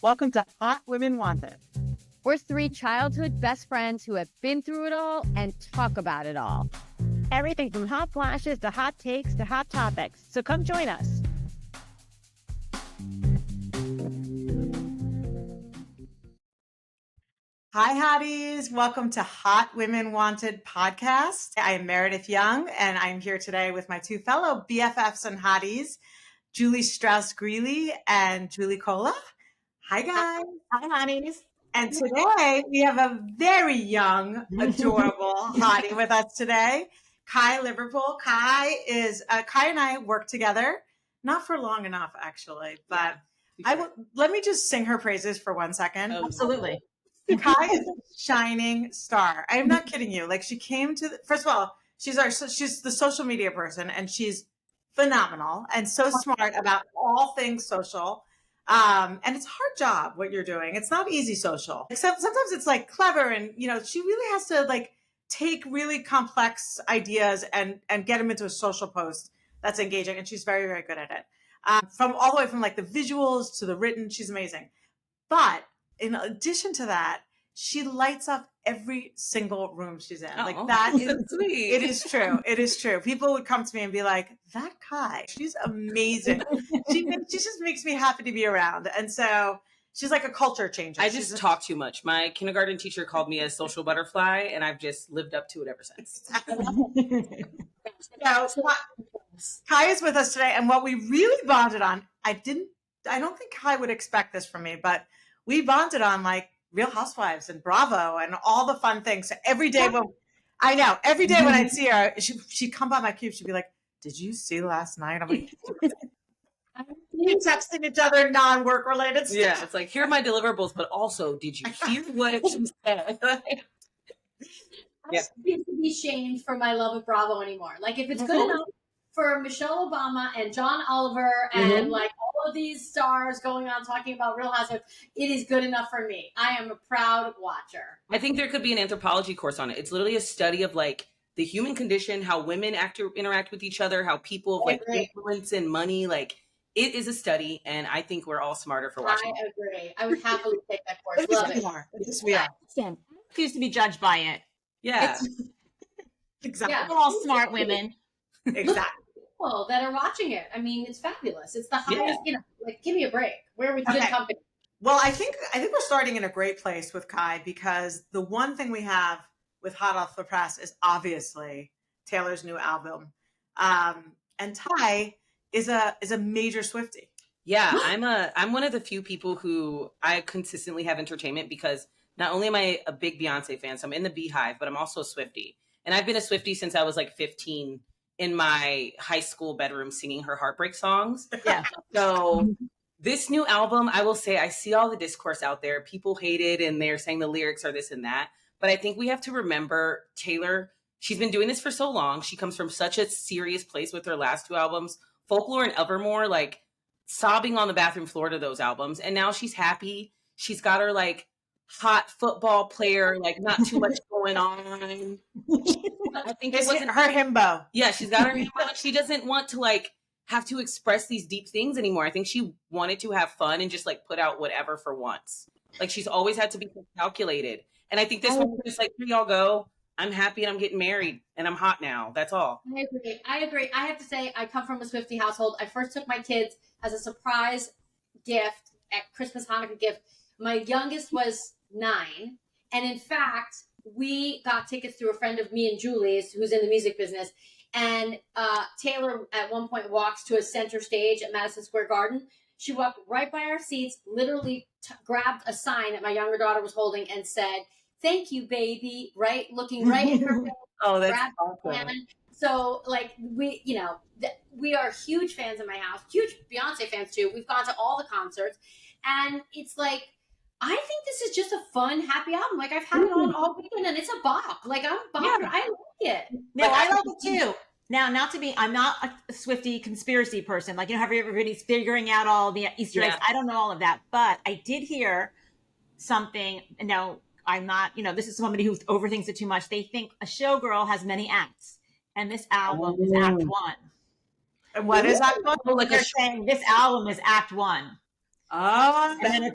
Welcome to Hot Women Wanted. We're three childhood best friends who have been through it all and talk about it all. Everything from hot flashes to hot takes to hot topics. So come join us. Hi, Hotties. Welcome to Hot Women Wanted podcast. I am Meredith Young, and I'm here today with my two fellow BFFs and Hotties, Julie Strauss-Greeley and Julie Cola. Hi, guys. Hi, Hotties. And today we have a very young, adorable hottie with us today, Kai Liverpool. Kai and I work together, not for long enough, actually, but let me just sing her praises for 1 second. Absolutely. Kai is a shining star. I am not kidding you. Like, she came to, first of all, she's the social media person, and she's phenomenal and so smart about all things social. And it's a hard job what you're doing. It's not easy social. Except sometimes it's like clever, and she really has to like take really complex ideas and get them into a social post that's engaging. And she's very, very good at it. From all the way from like the visuals to the written, she's amazing. But in addition to that, she lights up every single room she's in. Like that is sweet. It is true. It is true. People would come to me and be like, "That Kai, she's amazing. She just makes me happy to be around." And so she's like a culture changer. I just talk too much. My kindergarten teacher called me a social butterfly, and I've just lived up to it ever since. So Kai is with us today, and what we really bonded on, I don't think Kai would expect this from me, but we bonded on like Real Housewives and Bravo and all the fun things. So every day when I'd see her, she'd come by my cube. She'd be like, "Did you see last night?" I'm like, we're texting each other non-work related stuff. Yeah, it's like, here are my deliverables, but also, did you hear what she said? I don't need to be shamed for my love of Bravo anymore. Like, if it's good enough for Michelle Obama and John Oliver and like all of these stars going on talking about Real Housewives, it is good enough for me. I am a proud watcher. I think there could be an anthropology course on it. It's literally a study of like the human condition, how women interact with each other, how people like influence and money. Like, it is a study, and I think we're all smarter for watching. I agree. I would happily take that course. Love it. We are. I refuse to be judged by it. Yeah. Exactly. Yeah. We're all smart women. Exactly. People that are watching it. I mean, it's fabulous. It's the highest, like, give me a break. We're with good company. Well, I think we're starting in a great place with Kai, because the one thing we have with Hot Off the Press is obviously Taylor's new album. And Ty is a major Swiftie. Yeah, I'm one of the few people who I consistently have entertainment, because not only am I a big Beyonce fan, so I'm in the Beehive, but I'm also a Swiftie. And I've been a Swiftie since I was like 15 in my high school bedroom singing her heartbreak songs. Yeah. So this new album, I will say, I see all the discourse out there. People hate it and they're saying the lyrics are this and that. But I think we have to remember Taylor, she's been doing this for so long. She comes from such a serious place with her last two albums, Folklore and Evermore, like sobbing on the bathroom floor to those albums. And now she's happy. She's got her like hot football player, like not too much going on. I think it wasn't her himbo. Yeah, she's got her himbo. She doesn't want to like have to express these deep things anymore. I think she wanted to have fun and just like put out whatever for once. Like, she's always had to be calculated. And I think this one was just like, here y'all go. I'm happy and I'm getting married and I'm hot now. That's all. I agree. I have to say, I come from a Swiftie household. I first took my kids as a surprise gift at Christmas, Hanukkah gift. My youngest was 9. And in fact, we got tickets through a friend of me and Julie's, who's in the music business. And Taylor at one point walks to a center stage at Madison Square Garden. She walked right by our seats, literally grabbed a sign that my younger daughter was holding and said, "Thank you, baby," right? Looking right at her face. Oh, that's awesome. So, like, we are huge fans in my house, huge Beyonce fans too. We've gone to all the concerts. And it's like, I think this is just a fun, happy album. Like, I've had it on all weekend, and it's a bop. Like, I'm bopped. Yeah. I like it. No, I like it too. Now, I'm not a Swiftie conspiracy person. Like, how everybody's figuring out all the Easter eggs. I don't know all of that. But I did hear something. Now, I'm not, this is somebody who overthinks it too much. They think a showgirl has many acts. And this album is Act 1. And what is Act 1? Like, they're saying this album is Act 1. Oh, And then there's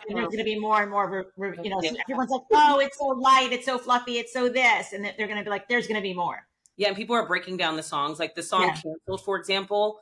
going to be more and more, you know, so everyone's like, oh, it's so light, it's so fluffy, it's so this. And they're going to be like, there's going to be more. Yeah, and people are breaking down the songs. Like the song Canceled, for example.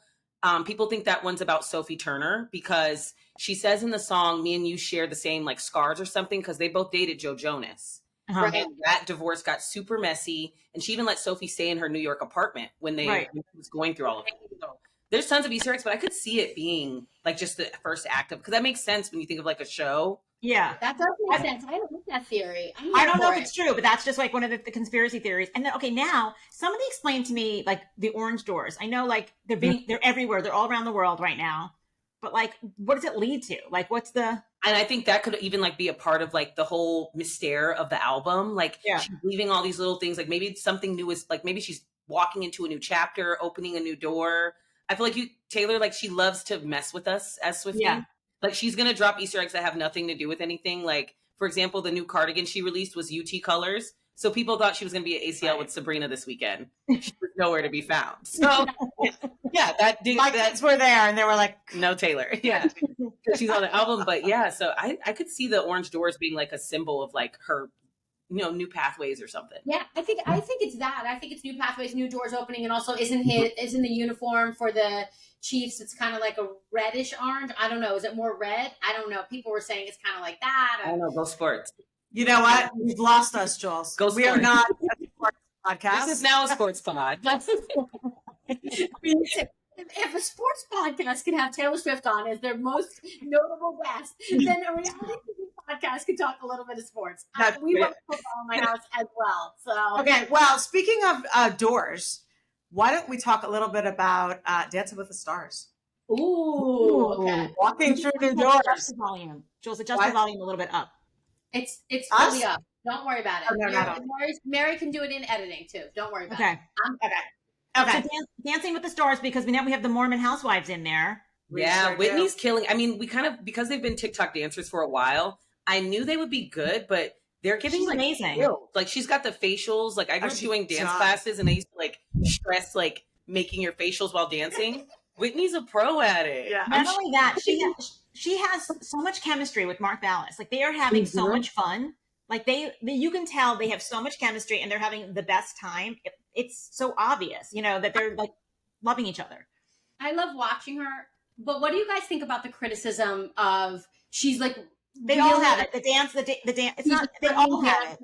People think that one's about Sophie Turner because she says in the song, me and you share the same like scars or something because they both dated Joe Jonas. Uh-huh. And that divorce got super messy. And she even let Sophie stay in her New York apartment when they was going through all of it. So there's tons of Easter eggs, but I could see it being like just the first act of, because that makes sense when you think of like a show. Yeah. That does make sense. I don't like that theory. I don't know if it's true, but that's just like one of the conspiracy theories. And then, okay, now somebody explain to me like the orange doors. I know like they're everywhere. They're all around the world right now. But like, what does it lead to? Like, what's the... And I think that could even like be a part of like the whole mystere of the album. Like she's leaving all these little things. Like maybe something new is like, maybe she's walking into a new chapter, opening a new door. I feel like Taylor, like she loves to mess with us as Swiftie. Yeah. Like she's going to drop Easter eggs that have nothing to do with anything. Like, for example, the new cardigan she released was UT colors. So people thought she was going to be at ACL with Sabrina this weekend. She was nowhere to be found. So yeah, my kids were there and they were like, no Taylor. Yeah. She's on the album. But yeah, so I could see the orange doors being like a symbol of like her, you know, new pathways or something. Yeah, I think it's that. I think it's new pathways, new doors opening, and also isn't the uniform for the Chiefs? It's kind of like a reddish orange. I don't know. Is it more red? I don't know. People were saying it's kind of like that. I don't know. Go sports. You know what? You've lost us, Jules. Go sports. We are not a sports podcast. This is now a sports pod. If a sports podcast can have Taylor Swift on as their most notable guest, then a reality TV podcast can talk a little bit of sports. We watch football in my house as well. So okay. Well, speaking of doors, why don't we talk a little bit about Dancing with the Stars? Ooh, okay. Walking through the doors. Adjust the volume. Jules, adjust the volume a little bit up. It's fully up. Don't worry about it. Oh, no. Mary can do it in editing too. Don't worry about it. Okay. So Dancing with the Stars, because now we have the Mormon Housewives in there. Yeah, Whitney's killing. I mean, we kind of, because they've been TikTok dancers for a while, I knew they would be good, but they're giving like amazing. Skills. Like she's got the facials. Like I grew up doing dance classes, and they used to like stress like making your facials while dancing. Whitney's a pro at it. Yeah. Not only that, she has so much chemistry with Mark Ballas. Like they are having so much fun. Like you can tell they have so much chemistry and they're having the best time. It's so obvious, you know, that they're like loving each other. I love watching her. But what do you guys think about the criticism of she's like, they all have it. The dance. It's not. They all have it.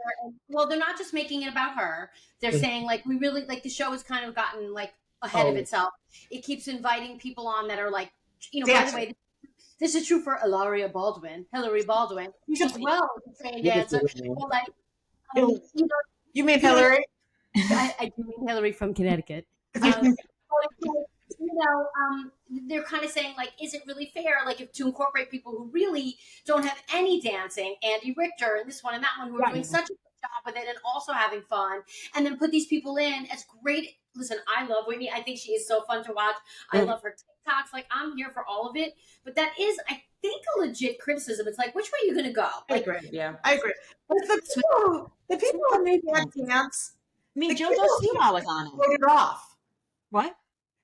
Well, they're not just making it about her. They're saying like we really like the show has kind of gotten like ahead of itself. It keeps inviting people on that are like, you know. By the way, this is true for Hillary Baldwin. She's as well as a trained dancer. Well, like, you mean Hillary? I do mean Hillary from Connecticut. They're kind of saying, like, is it really fair, like, if to incorporate people who really don't have any dancing, Andy Richter and this one and that one, who are doing such a good job with it and also having fun, and then put these people in as great. Listen, I love Whitney. I think she is so fun to watch. I love her TikToks. Like, I'm here for all of it. But that is, I think, a legit criticism. It's like, which way are you going to go? Like, I agree. Yeah, I agree. But the people who made that dance, I mean, JoJo Siwa was on it. Voted off. What?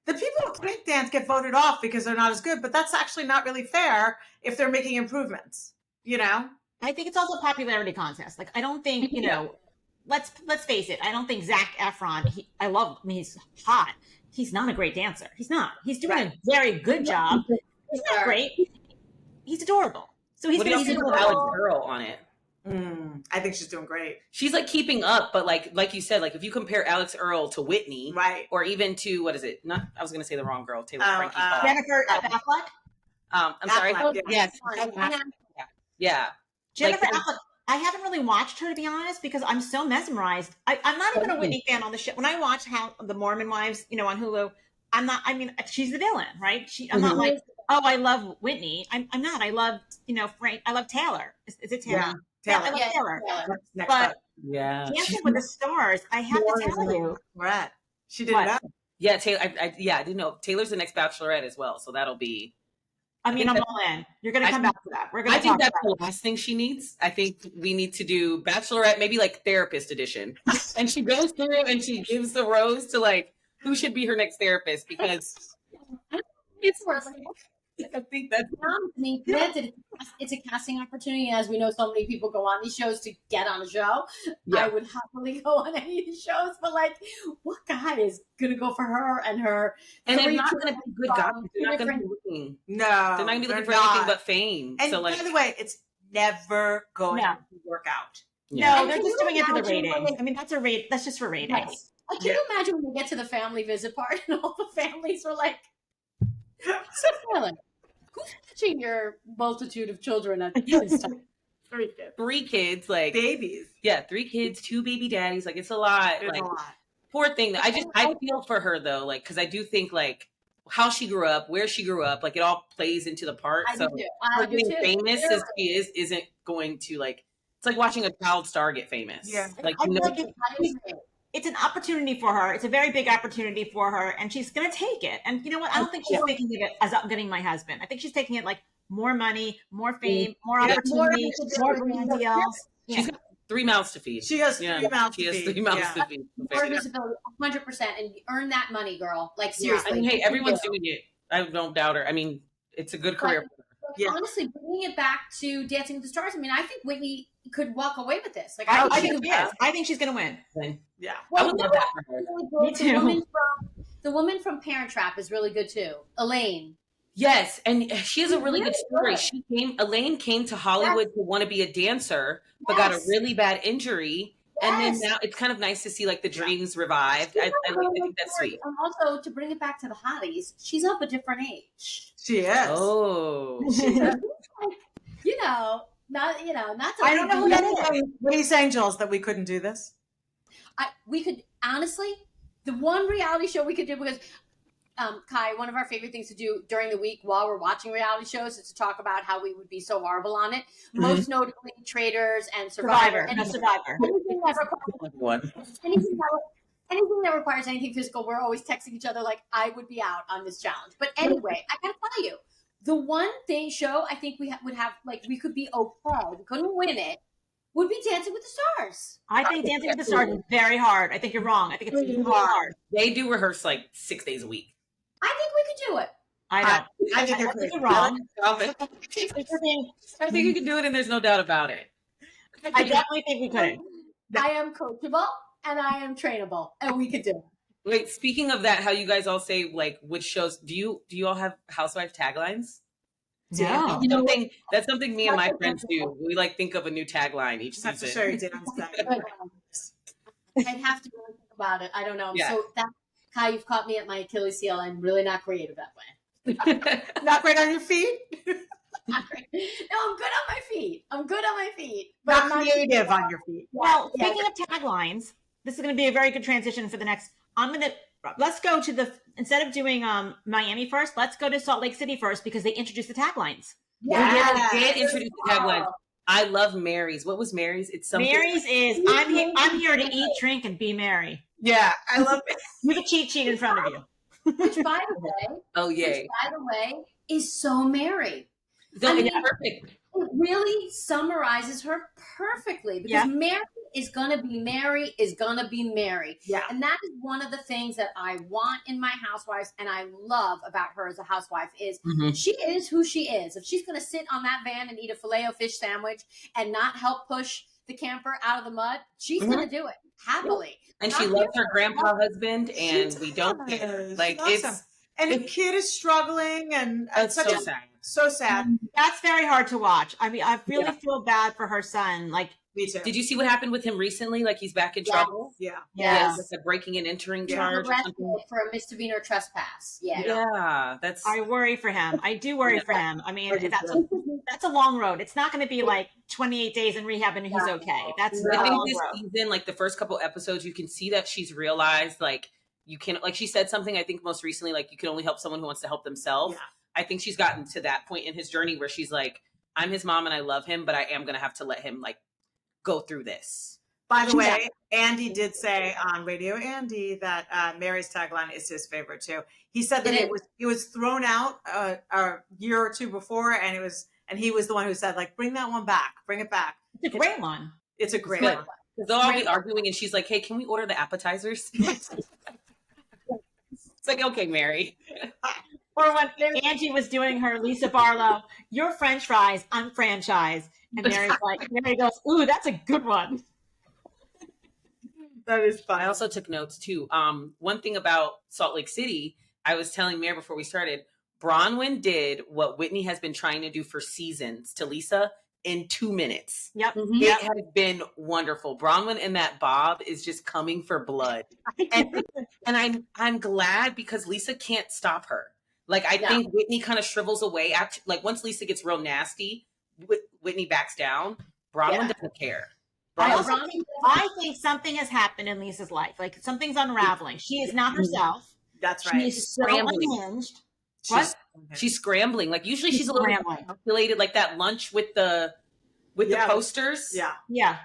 The people who can't dance get voted off because they're not as good, but that's actually not really fair if they're making improvements, you know? I think it's also a popularity contest. Like, I don't think, you know, let's face it. I don't think Zac Efron, he's hot. He's not a great dancer. He's not. He's doing a very good job. He's not great. He's adorable. So he's going to put Alex Earl on it. I think she's doing great. She's like keeping up, but like you said, like if you compare Alex Earl to Whitney, right, or even to what is it? Not I was going to say the wrong girl, Taylor Frankie Paul. Jennifer Affleck. I'm sorry. Yes. Yeah. Jennifer Affleck. I haven't really watched her, to be honest, because I'm so mesmerized. I'm not even a Whitney fan on the show. When I watch the Mormon Wives, you know, on Hulu, I'm not. I mean, she's the villain, right? I'm not like, oh, I love Whitney. I'm not. I love, you know, Frank. I love Taylor. Is it Taylor? Yeah. I love Taylor. But Dancing with the Stars, I have to tell you, she did that. Yeah, Taylor. I didn't know Taylor's the next Bachelorette as well, so that'll be. I mean, I'm all in. You're going to come back to that. We're going to. I think that's the last thing she needs. I think we need to do Bachelorette, maybe like therapist edition, and she goes through and she gives the rose to like who should be her next therapist because it's I think that's. I mean, granted, it's a casting opportunity. As we know, so many people go on these shows to get on a show. Yeah. I would happily go on any of these shows, but like, what guy is gonna go for her and her? And they're three not going to be good guys. They're not going to different- be looking. No, They're not going to be looking for anything but fame. And so, like, by the way, it's never going No. to work out. yeah. No, And they're can just you doing it for the imagine when ratings. they- I mean, that's just for ratings. Yes. Like, can you imagine when we get to the family visit part and all the families were like, "So, Taylor, who's watching your multitude of children at this time?" 3 kids. 3 kids, like, Babies. yeah, 3 kids, 2 baby daddies. Like, it's a lot. It's like, a lot. poor thing. I feel for her though, like, because I do think like how she grew up, where she grew up, like it all plays into the part. I So do too. her I do getting too. famous as Literally. she isn't going to like. It's like watching a child star get famous. Yeah. like I you know, feel like I agree. it's an opportunity for her. It's a very big opportunity for her, and she's going to take it. And you know what? I don't think she's taking it as I'm getting my husband. I think she's taking it like more money, more fame, more Yeah. opportunity, more More brand visibility. deals. she's got 3 mouths to feed. She has Yeah, 3 mouths She to has feed. 3 mouths Yeah. to feed. More visibility, 100%, and earn that money, girl. Like, Yeah, seriously. I mean, hey, You everyone's do. doing it. I don't doubt her. I mean, it's a good career. But Yeah. honestly, bringing it back to Dancing with the Stars, I mean, I think Whitney could walk away with this. Like, I think think she is. I think she's going to win. Yeah. I would love that for her. really Me good. too. The woman from Parent Trap is really good too. Elaine. Yes, and she has a really good Really story. good. Elaine came to Hollywood to want to be a dancer, but got a Yes. really bad injury. And then Yes. now it's kind of nice to see like the dreams revived. I think that's sweet. And also to bring it back to the hotties, she's of a different age. She is. Oh, You know, not to I don't know who that is. What are you saying, Jules, that we couldn't do this? We could honestly, the one reality show we could do, because Kai, one of our favorite things to do during the week while we're watching reality shows is to talk about how we would be so horrible on it. Most notably, Traders and Survivor. Survivor. No, Survivor. Anything that requires one. anything that requires anything physical, we're always texting each other like, I would be out on this challenge. But anyway, I gotta tell you, the one thing show I think we would have, like, we could be okay, we couldn't win it, would be Dancing with the Stars. I think Dancing with the Stars is very hard. I think you're wrong. I think it's really hard. They do rehearse like 6 days a week. I think we could do it. I know. I think I they're think you're great. wrong. I think you can do it, and there's no doubt about it. I definitely think we could. I am coachable and I am trainable, and we could do it. Wait, speaking of that, how you guys all say like which shows? Do you all have Housewives taglines? No. You know, that's something me and my friends do. We like think of a new tagline each Just have to season. show you Dan's I'd have to really think about it. I don't know. Yeah. So that, Kai, you've caught me at my Achilles heel. I'm really not creative that way. Not great on your feet? Not great. No, I'm good on my feet. I'm good on my feet. Not I'm not creative on your feet. Well, Yeah. speaking of taglines, this is going to be a very good transition for the next. Let's go to the, instead of doing Miami first, let's go to Salt Lake City first because they introduced the taglines. Yeah. We did introduce the tagline. I love Mary's. What was Mary's? It's something. Mary's is I'm here to eat, drink, and be merry. Yeah, I love it. You have a cheat sheet in front of you. Which, by the way, Oh yay! is so Mary. No, I it's mean- perfect. It really summarizes her perfectly because Yeah. Mary is gonna be Mary is gonna be Mary. Yeah. And that is one of the things that I want in my housewives and I love about her as a housewife is Mhm. she is who she is. If she's gonna sit on that van and eat a Filet-O-Fish sandwich and not help push the camper out of the mud, she's gonna do it happily. And she Not loves here her for- grandpa husband, and She we don't care. does. Like Awesome. it's And the kid is struggling, and it's such so a, sad. so sad. That's very hard to watch. I mean, I really Yeah. feel bad for her son. Like, Me too. Did you see what happened with him recently? Like he's back in Yes. trouble. Yeah. yeah, It's a breaking and entering Yeah. charge. or Arrested something. for a misdemeanor trespass. Yeah. Yeah, that's. I worry for him. I do worry for him. I mean, I do that's a long road. It's not going to be like 28 days in rehab and he's okay. That's I a think long this road. season, like the first couple episodes, you can see that she's realized, like, you can, like, she said something, I think most recently, like, you can only help someone who wants to help themselves. Yeah. I think she's gotten to that point in his journey where she's like, I'm his mom and I love him, but I am going to have to let him, like, go through this. By the way, Andy did say on Radio Andy that Mary's tagline is his favorite too. He said that It it was thrown out a year or two before, and he was the one who said like, bring that one back, bring it back. It's a great one. It's a great Good. one. Because they'll all be Right. arguing and she's like, hey, can we order the appetizers? It's like, okay, Mary. Or when Angie was doing her Lisa Barlow, "You're French fries, I'm franchise," and Mary goes, "Ooh, that's a good one." That is fun. I also took notes too. One thing about Salt Lake City, I was telling Mary before we started, Braunwyn did what Whitney has been trying to do for seasons to Lisa in 2 minutes. Yep. Mhm. It has been wonderful. Braunwyn and that bob is just coming for blood. And I'm glad because Lisa can't stop her. Like I think Whitney kind of shrivels away after, like once Lisa gets real nasty, Whitney backs down. Braunwyn doesn't care. I think something has happened in Lisa's life. Like something's unraveling. She is not herself. That's right. She's so unhinged. She's scrambling. Like usually she's a little calculated, like that lunch with the posters. Yeah. Yeah.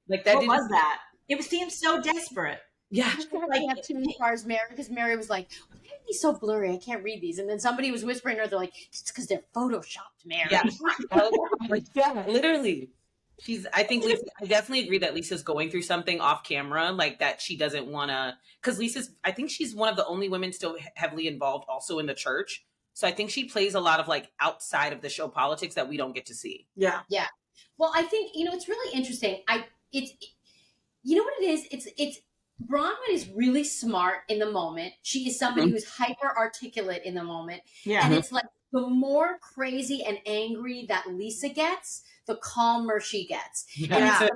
Like that. What was that? It seemed so desperate. Yeah. Like have too many cars, Mary, because Mary was like, "Why are these so blurry? I can't read these." And then somebody was whispering to her, they're like, "It's because they're photoshopped, Mary." Yeah. Yeah, literally. I definitely agree that Lisa's going through something off camera, like that she doesn't want to, because I think she's one of the only women still heavily involved also in the church. So I think she plays a lot of like outside of the show politics that we don't get to see. Yeah. Yeah. Well, I think, it's really interesting. You know what it is? It's Braunwyn is really smart in the moment. She is somebody who's hyper articulate in the moment. Yeah. And it's like the more crazy and angry that Lisa gets, the calmer she gets. And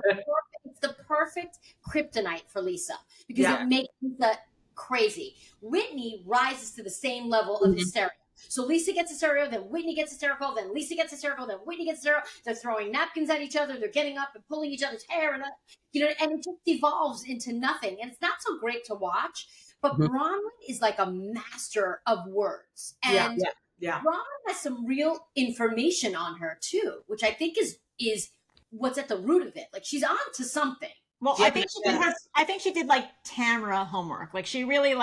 it's the perfect kryptonite for Lisa because it makes Lisa crazy. Whitney rises to the same level of hysteria. So Lisa gets hysterical, then Whitney gets hysterical, then Lisa gets hysterical, then Whitney gets hysterical. They're throwing napkins at each other. They're getting up and pulling each other's hair, and and it just evolves into nothing. And it's not so great to watch. But Braunwyn is like a master of words, and Braunwyn has some real information on her too, which I think is what's at the root of it. Like she's on to something. Well, I think she did like Tamara homework. Like she really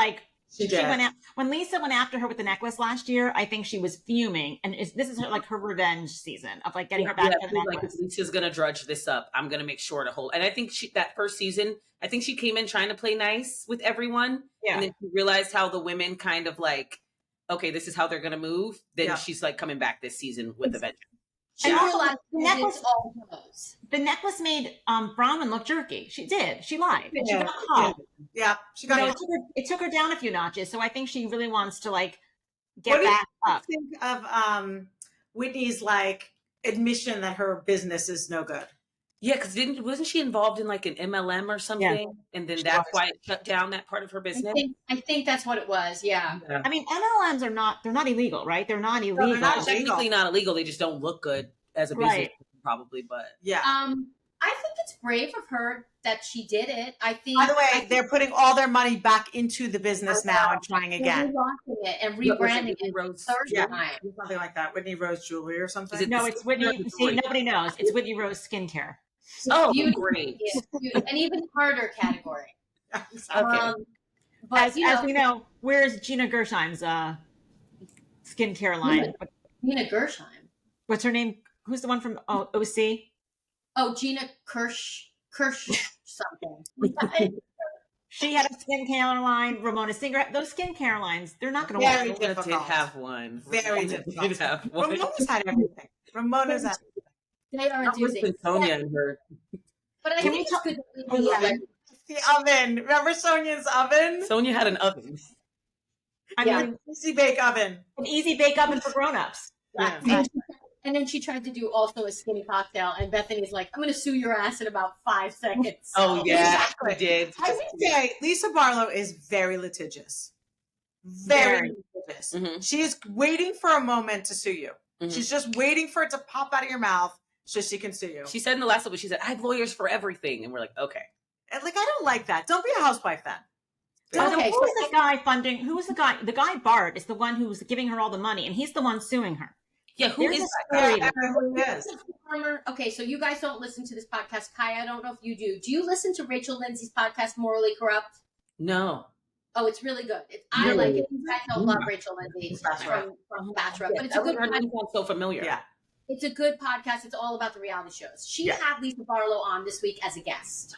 She went out when Lisa went after her with the necklace last year. I think she was fuming, and this is her revenge season of like getting her back to the necklace. Like Lisa's gonna drudge this up. I'm gonna make sure to hold. And I think that first season, I think she came in trying to play nice with everyone, and then she realized how the women kind of like, okay, this is how they're gonna move. Then she's like coming back this season with the vengeance. She realized the necklace made Braunwyn look jerky. She did. She lied. She got caught. Yeah, she got it took her down a few notches. So I think she really wants to get back up. What do you think of Whitney's admission that her business is no good? Yeah, because wasn't she involved in like an MLM or something? Yeah. And then that's why it shut down that part of her business. I think that's what it was. Yeah. I mean, MLMs they're not illegal, right? They're not illegal. They're not technically not illegal. They just don't look good as a business, probably. But I think it's brave of her that she did it. I think. By the way, they're putting all their money back into the business now and trying again. Relaunching it and rebranding it. Something like that. Whitney Rose Jewelry or something. No, it's Whitney. See, nobody knows. It's Whitney Rose Skincare. Great. An even harder category. Okay. But as we know, where's Gina Gershheim's skincare line? Gina Gershheim. What's her name? Who's the one from OC? Oh, Gina Kirsch something. She had a skincare line. Ramona Singer. Those skincare lines, they're not going to work. Very difficult. Did have one. Very difficult. Ramona's had everything. Ramona's had everything. They are enthusiastic. Sonia and her. But I think it's good. The oven. Remember Sonia's oven? Sonia had an oven. I mean, easy bake oven. An easy bake oven for grown-ups. Yeah. And then she tried to do also a skinny cocktail, and Bethany's like, "I'm going to sue your ass in about 5 seconds." Oh yeah, I did. I would say Lisa Barlow is very litigious. Very litigious. Mm-hmm. She is waiting for a moment to sue you. Mm-hmm. She's just waiting for it to pop out of your mouth so she can sue you. She said in the last episode, she said, "I have lawyers for everything," and we're like, okay. And I don't like that. Don't be a housewife then. Okay, who was the guy funding? Who was the guy? The guy Bart is the one who was giving her all the money, and he's the one suing her. Yeah, who is that? Okay, so you guys don't listen to this podcast. Kai, I don't know if you do. Do you listen to Rachel Lindsay's podcast, Morally Corrupt? No. Oh, it's really good. I like it. I don't love Rachel Lindsay from Bachelor, but it's a good podcast. Sounds so familiar. Yeah. It's a good podcast. It's all about the reality shows. She had Lisa Barlow on this week as a guest.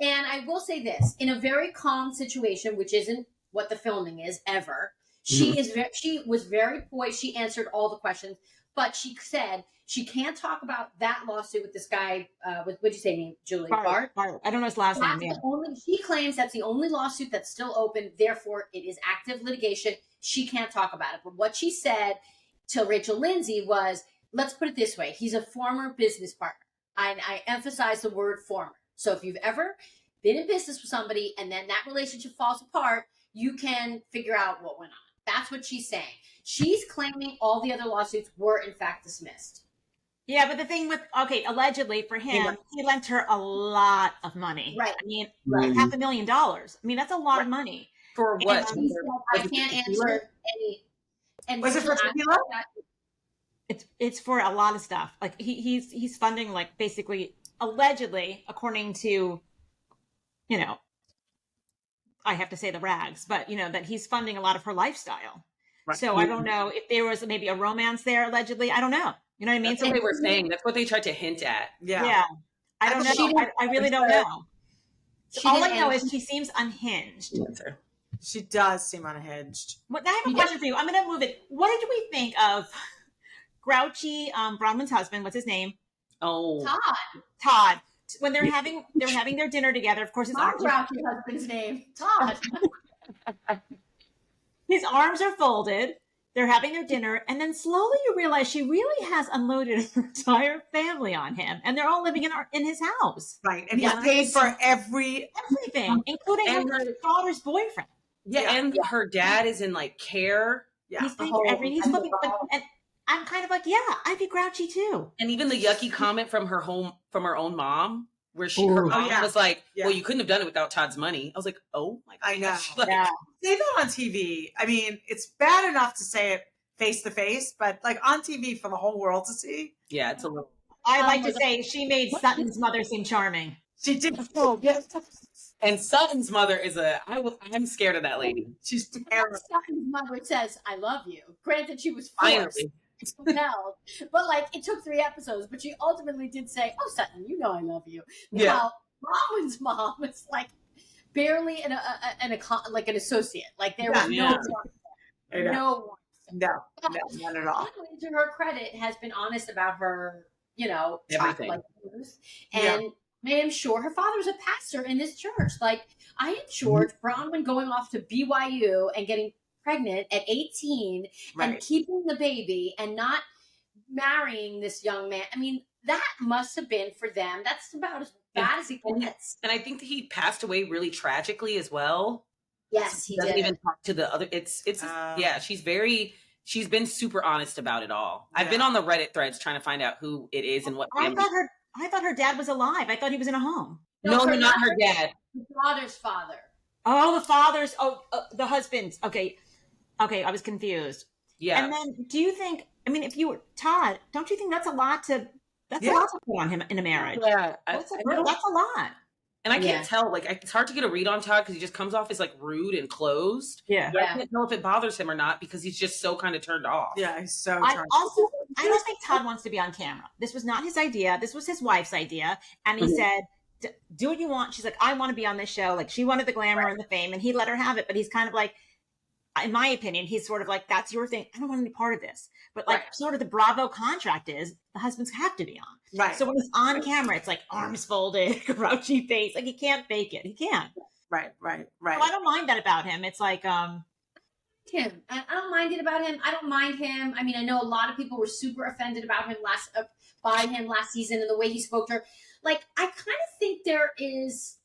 And I will say this, in a very calm situation, which isn't what the filming is ever, She was very poised. She answered all the questions, but she said she can't talk about that lawsuit with this guy. What'd you say, name? Julie Bart? Bart. I don't know his last name. Yeah. She claims that's the only lawsuit that's still open. Therefore, it is active litigation. She can't talk about it. But what she said to Rachel Lindsay was, let's put it this way: he's a former business partner. I emphasize the word former. So if you've ever been in business with somebody and then that relationship falls apart, you can figure out what went on. That's what she's saying. She's claiming all the other lawsuits were in fact dismissed. Yeah, but the thing with, allegedly for him, he lent her a lot of money. Right. I mean, $500,000. I mean, that's a lot of money. For what? Said, I can't answer any. And was it for tequila? It's for a lot of stuff. Like he's funding, like, basically, allegedly, according to, I have to say the rags, but that he's funding a lot of her lifestyle. Right. So I don't know if there was maybe a romance there, allegedly. I don't know. You know what I mean? That's what they were saying. That's what they tried to hint at. Yeah. I don't know. I really don't know. All I know is she seems unhinged. She does seem unhinged. But I have a question for you. I'm going to move it. What did we think of grouchy Braunwyn's husband? What's his name? Oh, Todd. When they're having their dinner together, of course, his grouchy husband's name, Todd. His arms are folded. They're having their dinner, and then slowly you realize she really has unloaded her entire family on him, and they're all living in his house. Right, and he's paid for everything, including her daughter's boyfriend. Yeah, and her dad is in like care. Yeah, he's paying for everything. He's flipping, and I'm kind of like, yeah, I'd be grouchy too. And even the yucky comment from her own mom, where her mom was like, "Well, you couldn't have done it without Todd's money." I was like, "Oh my gosh!" I know. Like, say that on TV. I mean, it's bad enough to say it face to face, but like on TV for the whole world to see. Yeah, it's a little. I like to say she made Sutton's mother seem charming. She did. And Sutton's mother is I'm scared of that lady. She's terrible. Sutton's mother says, "I love you." Granted, she was forced. Compelled, but like it took 3 episodes, but she ultimately did say, "Oh, Sutton, you know I love you." Now, Braunwyn's mom is like barely an associate. Like there was no none at all. To her credit, has been honest about her, everything. And I am sure her father was a pastor in this church. Like I am sure Braunwyn going off to BYU and getting pregnant at 18 and keeping the baby and not marrying this young man. I mean, that must have been for them. That's about as bad as he gets. And I think that he passed away really tragically as well. Yes, he doesn't did. even talk to the other. She's been super honest about it all. I've been on the Reddit threads trying to find out who it is and what. I thought her dad was alive. I thought he was in a home. No, not her dad. The father's father. Oh, the father's. Oh, the husband's. Okay, I was confused. Yeah. And then, do you think? I mean, if you were Todd, don't you think that's a lot to? That's a lot to put on him in a marriage. Yeah, that's a lot. And I can't tell. Like, it's hard to get a read on Todd because he just comes off as like rude and closed. Yeah. I can't know if it bothers him or not because he's just so kind of turned off. Yeah, he's so. I don't think Todd wants to be on camera. This was not his idea. This was his wife's idea, and he said, "Do what you want." She's like, "I want to be on this show." Like, she wanted the glamour and the fame, and he let her have it. But he's kind of like, in my opinion, he's sort of like, "That's your thing. I don't want any part of this." But like, sort of the Bravo contract is the husbands have to be on. Right. So when he's on camera, it's like arms folded, grouchy face. Like, he can't fake it. He can't. Right. So I don't mind that about him. It's like, him. I don't mind it about him. I don't mind him. I mean, I know a lot of people were super offended about him last season and the way he spoke to her. Like, I kind of think there's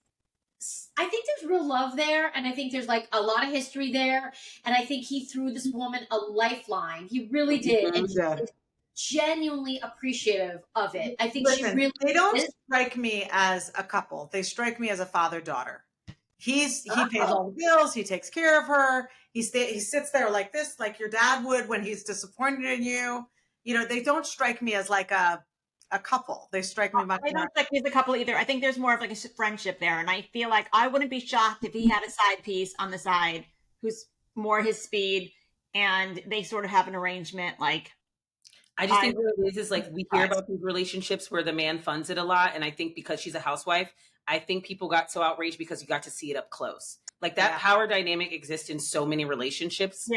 real love there, and I think there's like a lot of history there, and I think he threw this woman a lifeline. He really did, and she's genuinely appreciative of it. I think they don't strike me as a couple. They strike me as a father-daughter. He pays all the bills. He takes care of her. He sits there like this, like your dad would when he's disappointed in you. They don't strike me as like a couple. They strike me much more. I don't think he's a couple either. I think there's more of like a friendship there. And I feel like I wouldn't be shocked if he had a side piece on the side who's more his speed and they sort of have an arrangement. Like, I just think what it is like we hear about these relationships where the man funds it a lot. And I think because she's a housewife, I think people got so outraged because you got to see it up close. Like that power dynamic exists in so many relationships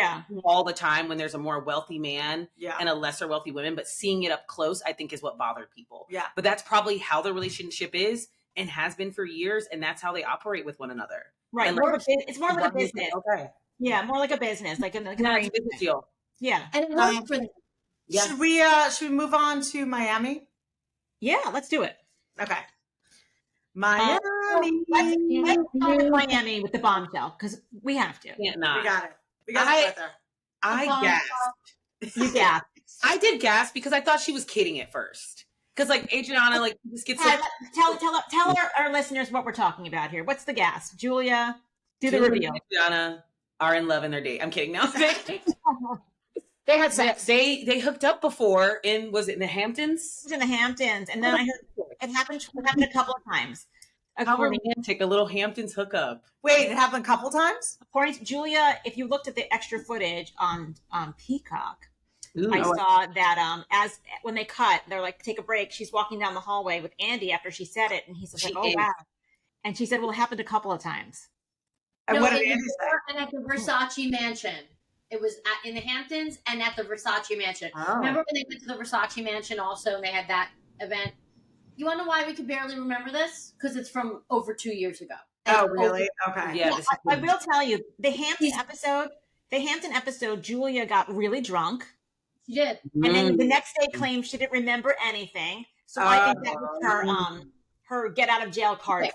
all the time when there's a more wealthy man and a lesser wealthy woman, but seeing it up close, I think is what bothered people. Yeah. But that's probably how the relationship is and has been for years. And that's how they operate with one another. Right. It's more like a business. Okay. Yeah. More like a business, like a business deal. Yeah. And should we move on to Miami? Yeah, let's do it. Okay. Miami. Let's start with Miami with the bombshell because we have to. We got it. We got it right there. I gasped. You gasped. I did gasp because I thought she was kidding at first. Because like Adrianna, like just gets tell our listeners what we're talking about here. What's the gasp? Julia, do the reveal. Adrianna are in love in their date. I'm kidding. No, they had sex. They hooked up before was it in the Hamptons? It was in the Hamptons, and then I heard it happened a couple of times. How romantic, a little Hamptons hookup. Wait, it happened a couple times? According to Julia, if you looked at the extra footage on Peacock, I saw that as when they cut, they're like, take a break. She's walking down the hallway with Andy after she said it, and he says, "Oh wow!" And she said, "Well, it happened a couple of times." And what did Andy say? And at the Versace mansion. It was in the Hamptons and at the Versace mansion. Oh. Remember when they went to the Versace mansion also, and they had that event? You want to know why we could barely remember this? Because it's from over 2 years ago. Oh, really? Okay. Yeah. I will tell you, the Hampton episode, Julia got really drunk. She did. And then the next day claimed she didn't remember anything. So I think that was her get out of jail card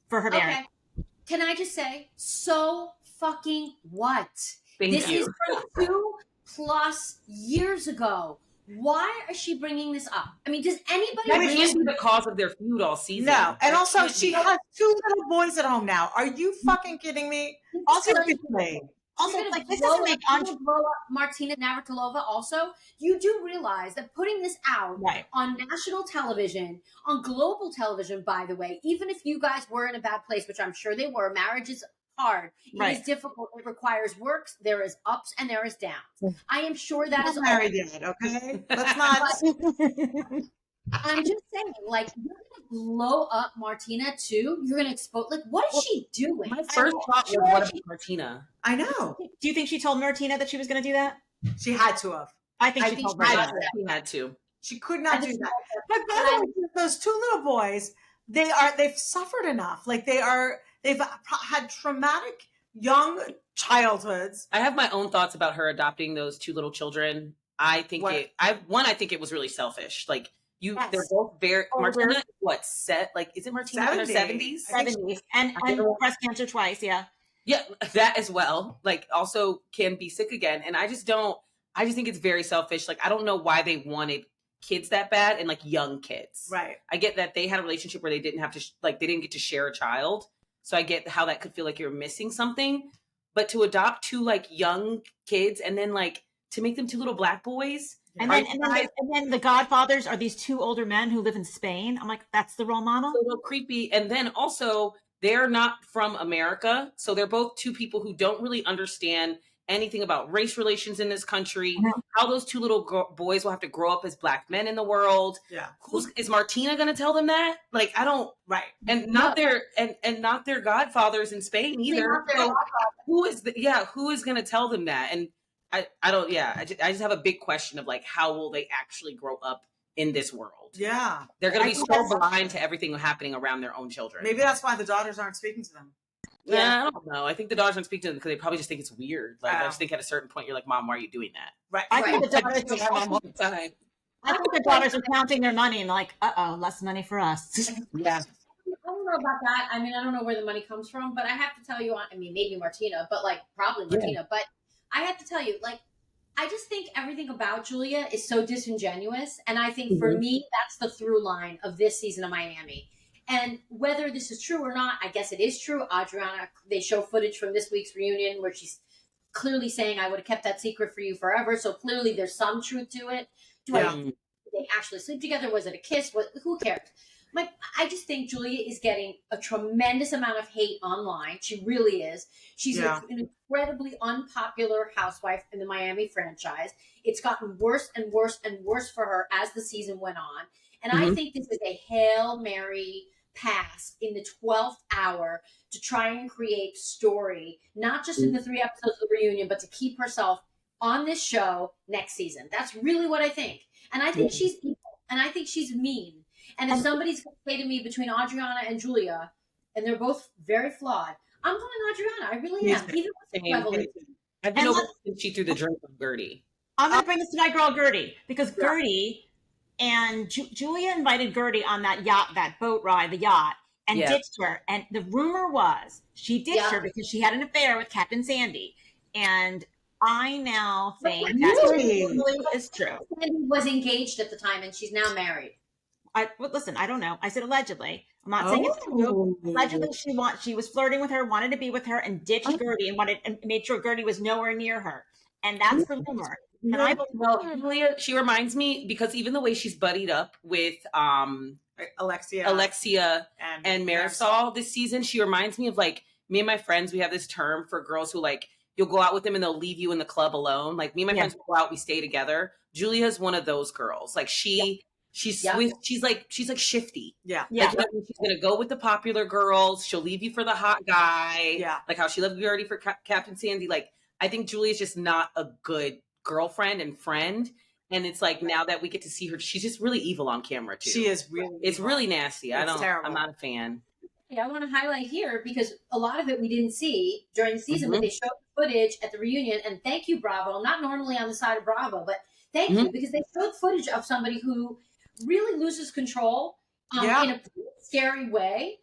for her marriage. Okay. Can I just say, so fucking what? This is from 2+ years ago. Why is she bringing this up? I mean, does anybody? That can't be the cause of their feud all season. No, and also she has 2 little boys at home now. Are you fucking kidding me? Also, like this doesn't make blow up Martina Navratilova. Also, you do realize that putting this out on national television, on global television, by the way, even if you guys were in a bad place, which I'm sure they were, marriage is hard. It is difficult. It requires work. There is ups and there is downs. I am sure that is married yet. Okay, let's not. I'm just saying, like, you're gonna blow up Martina too. You're gonna expose. Like, what is she doing? My first thought was, what about Martina? I know. Do you think she told Martina that she was going to do that? She had to have. I think she told Martina. She had to. She could not do that. But by the way, those 2 little boys, they've suffered enough. Like they've had traumatic young childhoods. I have my own thoughts about her adopting those 2 little children. I think I think it was really selfish. Like they're both very Martina. Is it Martina in her 70s? 70s, and breast cancer twice. Yeah, that as well. Like also can be sick again, and I just think it's very selfish. Like I don't know why they wanted kids that bad and like young kids. Right. I get that they had a relationship where they didn't have to they didn't get to share a child. So I get how that could feel like you're missing something, but to adopt 2 like young kids and then like to make them 2 little black boys. And then the godfathers are these 2 older men who live in Spain. I'm like, that's the role model. So a little creepy. And then also they're not from America. So they're both 2 people who don't really understand anything about race relations in this country, how those 2 little boys will have to grow up as black men in the world. Yeah. Is Martina going to tell them that? Like, I don't. Right. And not their godfathers in Spain either. So who is going to tell them that? And I don't, I just have a big question of like, how will they actually grow up in this world? Yeah. They're going to be so blind to everything happening around their own children. Maybe that's why the daughters aren't speaking to them. Yeah, I don't know. I think the daughters don't speak to them because they probably just think it's weird. Like I just think at a certain point you're like, Mom, why are you doing that? Right. I think the daughters are mom all the time. I think the daughters are counting their money and like, less money for us. Yeah. I don't know about that. I mean, I don't know where the money comes from, but I have to tell you, I mean, maybe Martina, but like probably Martina. But I have to tell you, like, I just think everything about Julia is so disingenuous. And I think for me, that's the through line of this season of Miami. And whether this is true or not, I guess it is true. Adrianna, they show footage from this week's reunion where she's clearly saying, I would have kept that secret for you forever. So clearly there's some truth to it. Did they actually sleep together? Was it a kiss? Who cares? Like, I just think Julia is getting a tremendous amount of hate online. She really is. She's an incredibly unpopular housewife in the Miami franchise. It's gotten worse and worse and worse for her as the season went on. And I think this is a Hail Mary pass in the 12th hour to try and create story, not just in the 3 episodes of the reunion, but to keep herself on this show next season. That's really what I think. And I think she's evil, and I think she's mean. And if somebody's going to say to me between Adrianna and Julia, and they're both very flawed, I'm going Adrianna. I really am. Even with the revolution. I've been over since she threw the drink on Guerdy. I'm going to bring this to my girl Guerdy, because Guerdy and Julia invited Guerdy on that yacht, that boat ride, the yacht, and ditched her. And the rumor was she ditched her because she had an affair with Captain Sandy. And I now think that is true. Sandy was engaged at the time, and she's now married. Listen, I don't know. I said allegedly. I'm not saying it's true. Allegedly, she was flirting with her, wanted to be with her, and ditched Guerdy and made sure Guerdy was nowhere near her. And that's the rumor. And I Julia, she reminds me, because even the way she's buddied up with Alexia and Marisol this season, she reminds me of like me and my friends. We have this term for girls who like you'll go out with them and they'll leave you in the club alone. Like me and my friends will go out, we stay together. Julia's one of those girls. Like she's swift. She's like shifty. Like, you know, she's gonna go with the popular girls. She'll leave you for the hot guy. Like how she left Guerdy for Captain Sandy. Like I think Julia's just not a good girlfriend and friend. And it's like now that we get to see her, she's just really evil on camera too. She is really. It's really nasty. Terrible. I'm not a fan. Yeah, I want to highlight here because a lot of it we didn't see during the season, but they showed footage at the reunion. And thank you, Bravo. I'm not normally on the side of Bravo, but thank you, because they showed footage of somebody who really loses control in a scary way.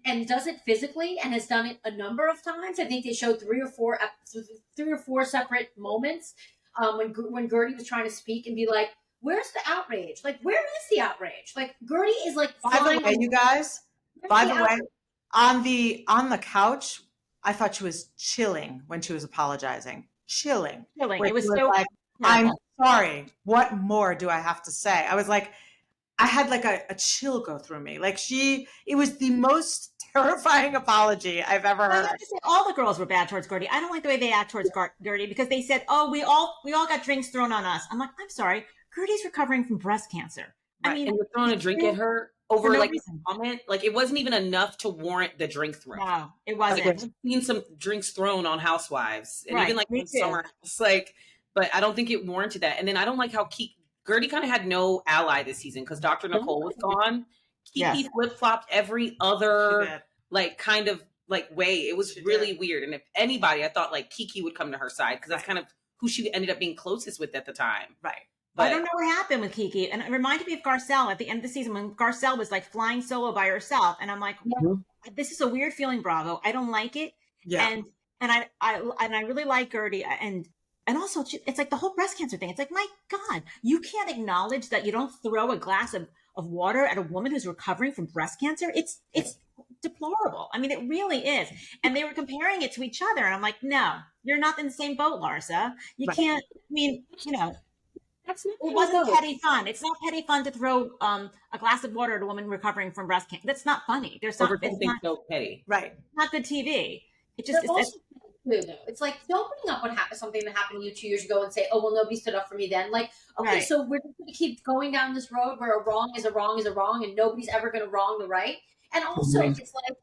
And does it physically and has done it a number of times. I think they showed three or four separate moments when Guerdy was trying to speak and be like, where's the outrage? Like, where is the outrage? Like, Guerdy is like, by the way, you guys, on the couch, I thought she was chilling when she was apologizing. Chilling. It was so like, I'm sorry. What more do I have to say? I was like, I had like a chill go through me. Like it was the most terrifying apology I've ever heard. I have to say, all the girls were bad towards Guerdy. I don't like the way they act towards Guerdy because they said, "Oh, we all got drinks thrown on us." I'm like, I'm sorry, Guerdy's recovering from breast cancer. I mean, and you're throwing a drink at her over like a comment. Like it wasn't even enough to warrant the drink throw. No, it wasn't. Like, I've seen some drinks thrown on Housewives, and even like in summer, it's like, but I don't think it warranted that. And then I don't like how Guerdy kind of had no ally this season because Dr. Nicole was gone. Kiki flip-flopped every other like kind of like way. It was really weird. And if anybody, I thought like Kiki would come to her side because that's kind of who she ended up being closest with at the time. Right. But I don't know what happened with Kiki. And it reminded me of Garcelle at the end of the season when Garcelle was like flying solo by herself. And I'm like, this is a weird feeling, Bravo. I don't like it. Yeah. And I really like Guerdy and also, it's like the whole breast cancer thing. It's like, my God, you can't acknowledge that you don't throw a glass of water at a woman who's recovering from breast cancer. It's deplorable. I mean, it really is. And they were comparing it to each other. And I'm like, no, you're not in the same boat, Larsa. You can't, I mean, you know, it wasn't petty fun. It's not petty fun to throw a glass of water at a woman recovering from breast cancer. That's not funny. There's something so petty. Right. Not good TV. It just it's like, don't bring up something that happened to you 2 years ago and say, oh, well, nobody stood up for me then. Like, okay, so we're just going to keep going down this road where a wrong is a wrong is a wrong and nobody's ever going to wrong the right. And also, it's like,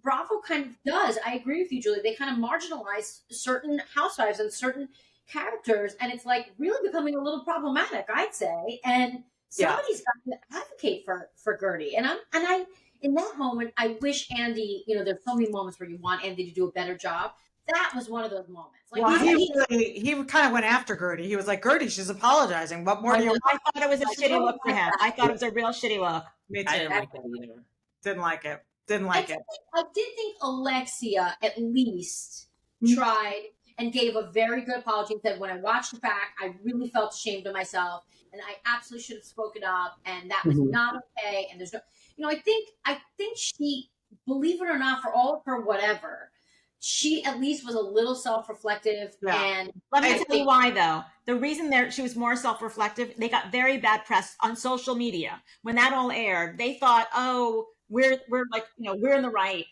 Bravo kind of does. I agree with you, Julie. They kind of marginalize certain housewives and certain characters. And it's like really becoming a little problematic, I'd say. And somebody's got to advocate for Guerdy. And I, in that moment, I wish Andy, you know, there's so many moments where you want Andy to do a better job. That was one of those moments. Like, well, he kind of went after Guerdy. He was like, Guerdy, she's apologizing. What more do you want? I thought it was a shitty look for him. I thought it was a real shitty look. Me too. I didn't like that either. Didn't like it. I did think Alexia at least tried and gave a very good apology and said, when I watched it back, I really felt ashamed of myself and I absolutely should have spoken up and that was not okay. And there's no, you know, I think she, believe it or not, for all of her whatever, she at least was a little self-reflective. And let me tell you why, though. The reason she was more self-reflective, they got very bad press on social media. When that all aired, they thought, oh, we're like, you know, we're in the right.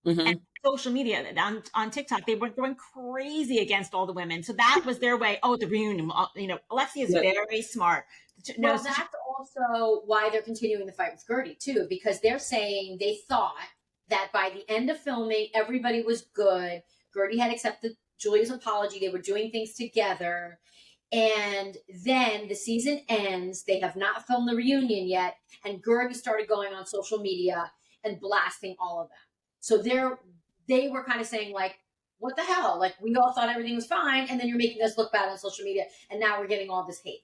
And social media on TikTok, they were going crazy against all the women. So that was their way. Oh, the reunion, you know, Alexia is very smart. Well, that's also why they're continuing the fight with Guerdy too, because they're saying they thought that by the end of filming, everybody was good. Guerdy had accepted Julia's apology. They were doing things together. And then the season ends. They have not filmed the reunion yet. And Guerdy started going on social media and blasting all of them. So they were kind of saying, like, what the hell? Like, we all thought everything was fine. And then you're making us look bad on social media. And now we're getting all this hate.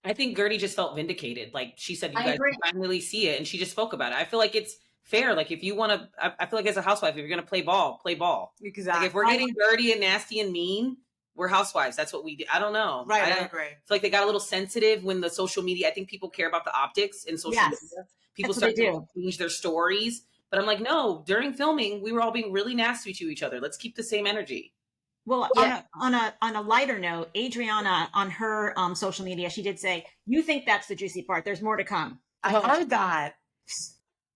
I think Guerdy just felt vindicated. Like she said, you I guys agree. finally see it. And she just spoke about it. I feel like it's fair. Like if you want to, I feel like as a housewife, if you're going to play ball, play ball. Exactly. Like if we're getting dirty and nasty and mean, we're housewives. That's what we do. I don't know. Right, I feel agree. like they got a little sensitive when the social media, I think people care about the optics in social Yes. media. People That's what start they to change their stories. But I'm like, no, during filming, we were all being really nasty to each other. Let's keep the same energy. Well, Yeah. on a lighter note, Adrianna on her social media, she did say, "You think that's the juicy part? There's more to come." I heard that.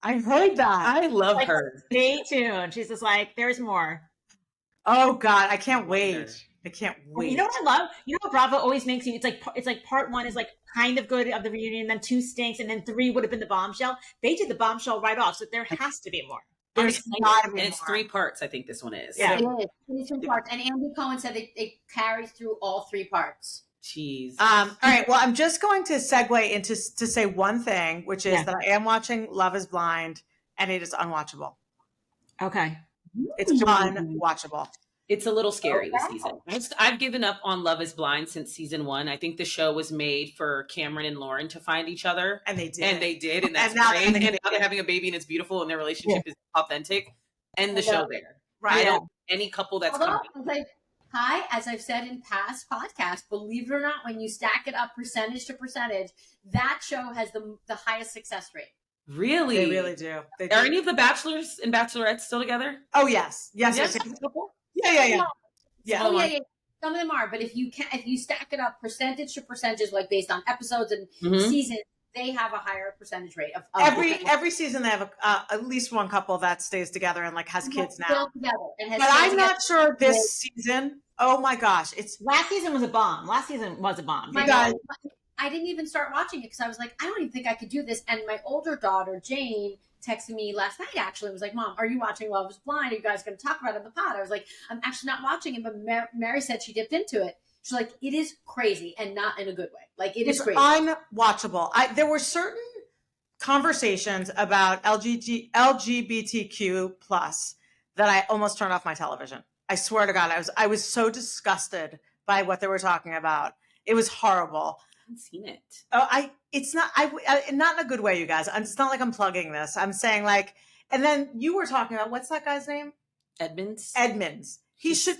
I heard that. I love Like, her. Stay tuned. She's just like, "There's more." Oh God, I can't wait. I can't wait. You know what I love? You know what Bravo always makes you? It's like part 1 is like kind of good of the reunion, then 2 stinks, and then 3 would have been the bombshell. They did the bombshell right off, so there has to be more. There's gotta be And it's more. 3 parts, I think this one is. Yeah. It is. It's in parts. And Andy Cohen said it carries through all 3 parts. Jeez. All right. Well, I'm just going to segue into to say one thing, which is that I am watching Love is Blind, and it is unwatchable. Okay. It's unwatchable. It's a little scary this season. I've given up on Love is Blind since season 1. I think the show was made for Cameron and Lauren to find each other. And they did. And that's And now great. they- And now they're having a baby and it's beautiful and their relationship is authentic. And the I know. show there. Right. I don't any couple that's Although, coming. as I've said in past podcasts, believe it or not, when you stack it up percentage to percentage, that show has the highest success rate. Really? They really do. They do. Are any of the bachelors and bachelorettes still together? Oh yes, yes, yes. Yes. Yeah. Oh yeah. Some of them are, but if you stack it up percentage to percentage, like based on episodes and Mhm. seasons, they have a higher percentage rate of Every season they have at least one couple that stays together and like has kids now. Still together and has But kids I'm not together. sure this season. Oh my gosh, it's Last season was a bomb. My guys- I didn't even start watching it because I was like, I don't even think I could do this. And my older daughter, Jane, texted me last night actually, was like, Mom, are you watching Love is Blind? Are you guys going to talk about it in the pod? I was like, I'm actually not watching it, but Mary said she dipped into it. She's like, it is crazy and not in a good way. Like, it is it's crazy. unwatchable. There were certain conversations about LGBTQ plus that I almost turned off my television. I swear to God, I was so disgusted by what they were talking about. It was horrible. I haven't seen it. It's not not in a good way, you guys. It's not like I'm plugging this. I'm saying like, and then you were talking about what's that guy's name? Edmonds? Edmonds. He should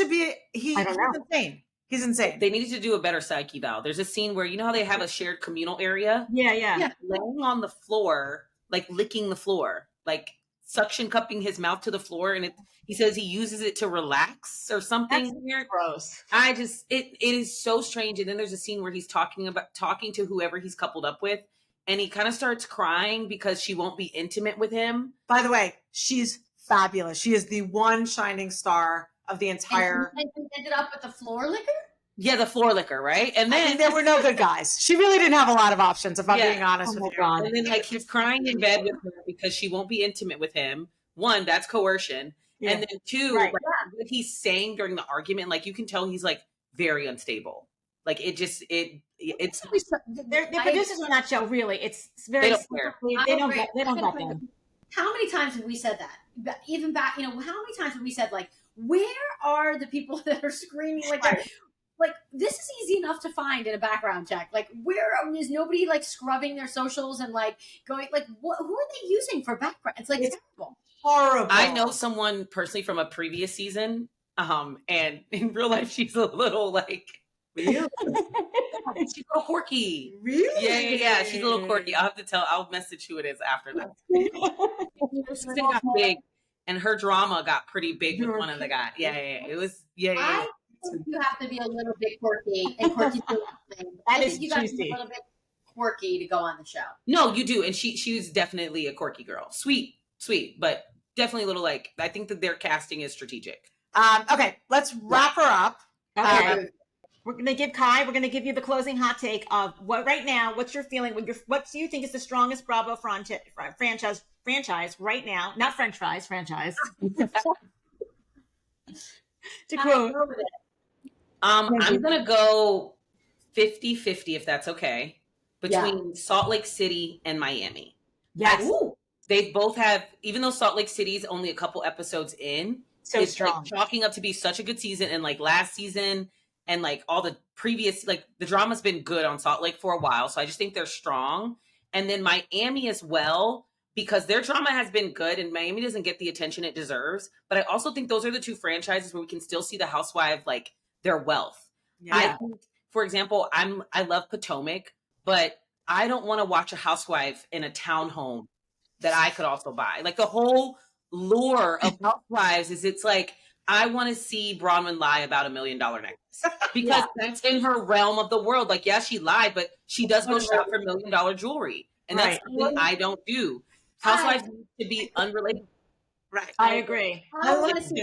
be. He's insane. He's insane. They needed to do a better psyche val. There's a scene where you know how they have a shared communal area? Yeah. Laying on the floor, like licking the floor, like suction cupping his mouth to the floor, and he says he uses it to relax or something. That's weird. gross. It is so strange. And then there's a scene where he's talking to whoever he's coupled up with, and he kind of starts crying because she won't be intimate with him. By the way, she's fabulous. She is the one shining star of the entire. And you ended up with the floor liquor? Yeah, the floor liquor, right? And then there were no good guys. She really didn't have a lot of options, if I'm being honest with you. God. And then like he's crying in bed with her because she won't be intimate with him. 1, that's coercion. Yeah. And then 2, Right. like, what he's saying during the argument, like you can tell he's like very unstable. Like it's They're producers on that show. Really, it's very. They don't care. They don't get them. How many times have we said that? Even back, how many times have we said, like, where are the people that are screaming like that? Like, this is easy enough to find in a background check. Like, is nobody like scrubbing their socials and like going like, who are they using for background? It's like terrible. Horrible. I know someone personally from a previous season, and in real life she's a little like really? She's a little quirky. Really? Yeah. She's a little quirky. I'll message who it is after that. Season got big, and her drama got pretty big with one of the guys. Yeah. It was I think you have to be a little bit quirky and quirky to thing. That I is think you got to be juicy. a little bit quirky to go on the show. No, you do, and she was definitely a quirky girl. Sweet, but definitely a little like. I think that their casting is strategic. Okay, let's wrap her up. Okay. we're going to give you the closing hot take of what right now, what's your feeling? What do you think is the strongest Bravo franchise right now? Not French fries, franchise. To quote. I'm going to go 50-50 if that's okay, between Salt Lake City and Miami. Yes. They both have, even though Salt Lake City is only a couple episodes in, it's strong. Like chalking up to be such a good season. And like last season and like all the previous, like the drama's been good on Salt Lake for a while. So I just think they're strong. And then Miami as well, because their drama has been good and Miami doesn't get the attention it deserves. But I also think those are the two franchises where we can still see the housewife, like their wealth. Yeah. I think, for example, I love Potomac, but I don't want to watch a housewife in a townhome that I could also buy. Like the whole lure of Housewives is it's like, I want to see Braunwyn lie about $1 million necklace because that's in her realm of the world. Like, yeah, she lied, but she does go shop for $1 million jewelry. And that's something I don't do. Housewives need to be unrelated. Right. I agree. I want to see.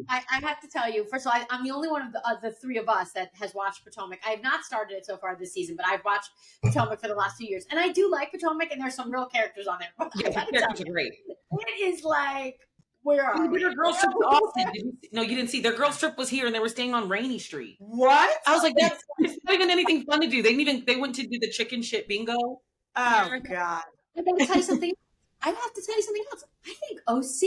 I have to tell you, first of all, I'm the only one of the three of us that has watched Potomac. I have not started it so far this season, but I've watched Potomac for the last 2 years. And I do like Potomac, and there's some real characters on there. Yeah, the characters are great. It is like, where are we? Their girls trip to Austin. No, you didn't see. Their girls trip was here, and they were staying on Rainy Street. What? I was like, that's not even anything fun to do. They went to do the chicken shit bingo. Oh, God. And then tell you something. I have to tell you something else. I think OC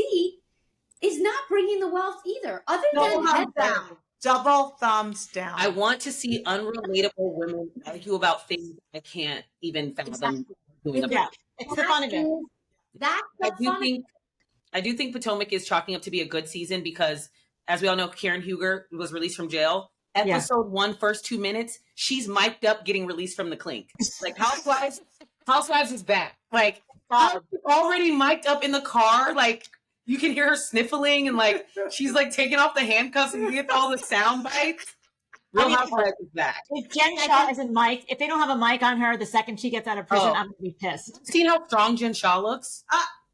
is not bringing the wealth either. Other than head down. Double thumbs down. I want to see unrelatable women argue about things I can't even fathom doing. Yeah, it's the fun of it. I do think Potomac is chalking up to be a good season because, as we all know, Karen Huger was released from jail. Episode 1, first 2 minutes, she's mic'd up getting released from the clink. Like Housewives is back. Like already mic'd up in the car. Like you can hear her sniffling and like she's like taking off the handcuffs and you get all the sound bites. Real Housewives is back. If Jen Shah isn't mic'd, if they don't have a mic on her the second she gets out of prison, I'm gonna be pissed. Seen how strong Jen Shah looks?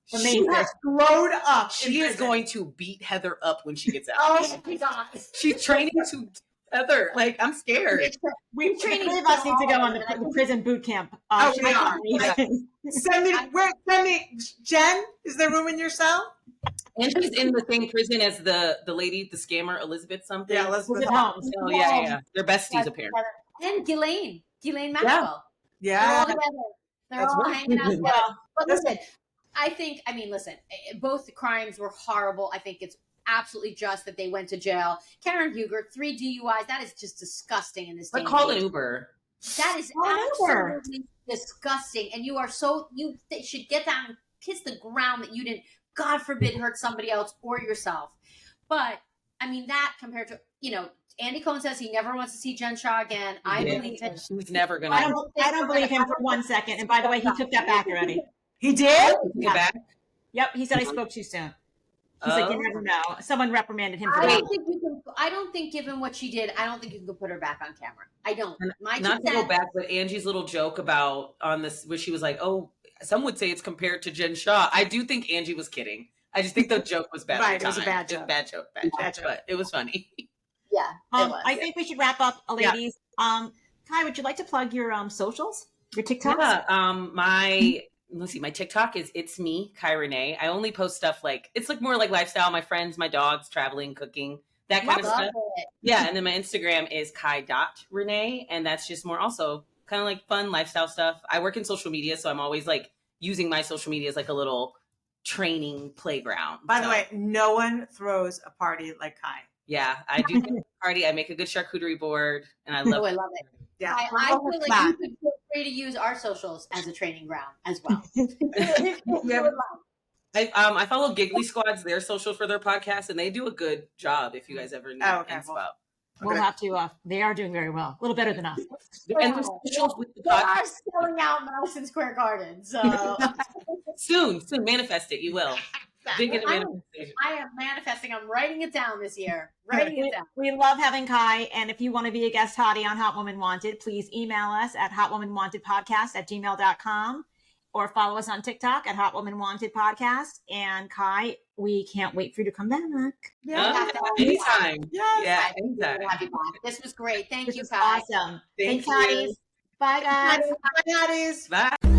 She has glowed up. She is going to beat Heather up when she gets out. Oh my God. She's training to Heather. Like, I'm scared. We training of us need to go on the prison boot camp. We are. Send me, Jen, is there room in your cell? And she's in the same prison as the lady, the scammer, Elizabeth something. Yeah, Elizabeth Holmes. Oh, yeah. They're besties, apparently. And Ghislaine Maxwell. Yeah. They're all together. They're all hanging out together. But listen, listen, both the crimes were horrible. I think it's absolutely just that they went to jail. Karen Huger, 3 DUIs. That is just disgusting in this day. But call an Uber. That is absolutely disgusting. And you should get down and kiss the ground that you didn't, God forbid, hurt somebody else or yourself. But I mean, that compared to, Andy Cohen says he never wants to see Jen Shah again. I believe it. He's never going to. I don't believe him for 1 second. And by the way, he took that back already. He did? Back? Yep. He said I spoke too soon. He's like, you never know. Someone reprimanded him for I that. don't think given what she did, I don't think you can put her back on camera. I don't. Not to go back, but Angie's little joke about on this, where she was like, oh, some would say it's compared to Jen Shah. I do think Angie was kidding. I just think the joke was bad. Right, it was a bad joke. Bad joke, but it was funny. Yeah. I think we should wrap up, ladies. Yeah. Kai, would you like to plug your socials? Your TikToks? Yeah. Let's see, my TikTok is It's Me, Kai Renee. I only post stuff it's like more like lifestyle, my friends, my dogs, traveling, cooking, that kind of stuff. Yeah, and then my Instagram is Kai.Renee, and that's just more also kind of like fun lifestyle stuff. I work in social media, so I'm always like using my social media as like a little training playground. By the way, no one throws a party like Kai. Yeah, I do a party. I make a good charcuterie board, and I love it. Yeah, I feel like you could feel free to use our socials as a training ground as well. I follow Giggly Squads, their social for their podcast, and they do a good job if you guys ever need info. We'll have to, they are doing very well. A little better than us. And the socials with the they are selling out Madison Square Garden, so. Soon, manifest it, you will. Big into manifestation. I am manifesting. I'm writing it down this year. Writing it down. We love having Kai. And if you want to be a guest hottie on Hot Woman Wanted, please email us at hotwomanwantedpodcast@gmail.com. or follow us on TikTok at Hot Woman Wanted Podcast. And Kai, we can't wait for you to come back. Yeah. Anytime. Yes. Yeah, We'll anytime. have you back. This was great. Thank This you, is Kai. awesome. Thank Thanks, you. Hotties. Bye, guys. Bye, Hotties. Bye.